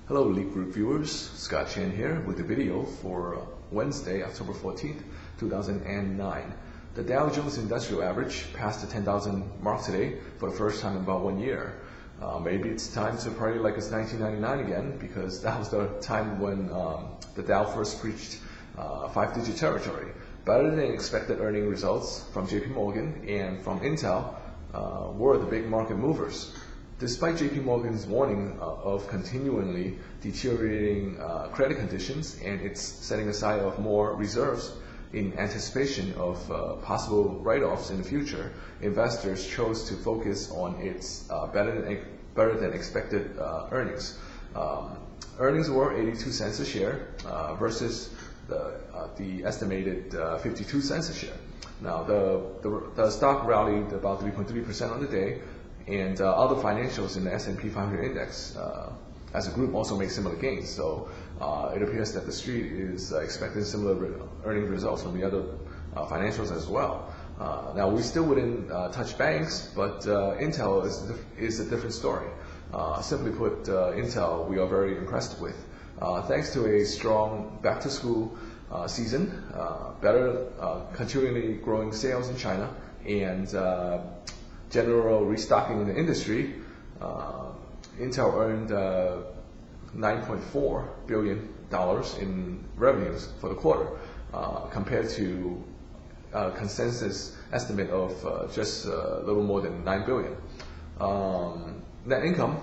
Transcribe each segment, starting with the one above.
Hello Leeb Group viewers, Scott Chen here with the video for Wednesday, October 14th, 2009. The Dow Jones Industrial Average passed the 10,000 mark today for the first time in about 1 year. Maybe it's time to party like it's 1999 again, because that was the time when the Dow first reached five-digit territory. Better than expected earning results from JP Morgan and from Intel were the big market movers. Despite JP Morgan's warning of continually deteriorating credit conditions and its setting aside of more reserves in anticipation of possible write-offs in the future, investors chose to focus on its better than expected earnings. Earnings were 82 cents a share versus the estimated 52 cents a share. Now the stock rallied about 3.3% on the day, and other financials in the S&P 500 index as a group also made similar gains. So it appears that the street is expecting similar earning results from the other financials as well. Now we still wouldn't touch banks, but Intel is a different story. Simply put, Intel we are very impressed with. Thanks to a strong back-to-school season, better continually growing sales in China, and general restocking in the industry, Intel earned $9.4 billion in revenues for the quarter, compared to a consensus estimate of just a little more than $9 billion. Net income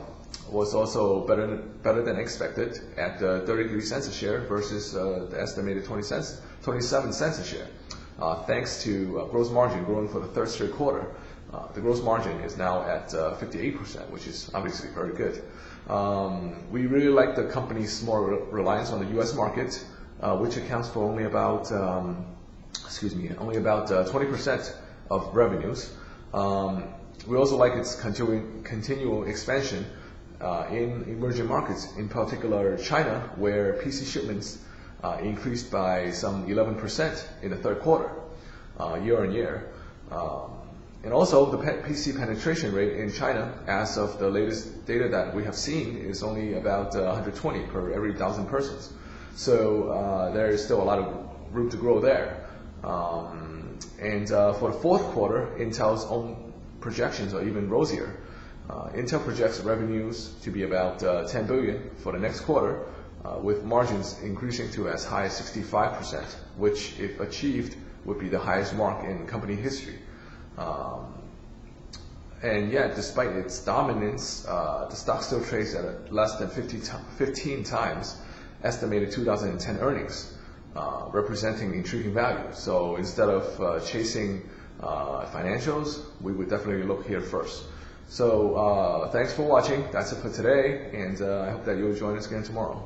was also better than expected at 33 cents a share versus the estimated 27 cents a share, thanks to gross margin growing for the third straight quarter. The gross margin is now at 58%, which is obviously very good. We really like the company's small reliance on the U.S. market, which accounts for only about 20% of revenues. We also like its continual expansion in emerging markets, in particular China, where PC shipments increased by some 11% in the third quarter, year on year. And also, the PC penetration rate in China, as of the latest data that we have seen, is only about 120 per every 1,000 persons. So there is still a lot of room to grow there. And for the fourth quarter, Intel's own projections are even rosier. Intel projects revenues to be about 10 billion for the next quarter, with margins increasing to as high as 65%, which, if achieved, would be the highest mark in company history. And yet, despite its dominance, the stock still trades at less than 15 times estimated 2010 earnings, representing intriguing value. So instead of chasing financials, we would definitely look here first. So thanks for watching. That's it for today, and I hope that you'll join us again tomorrow.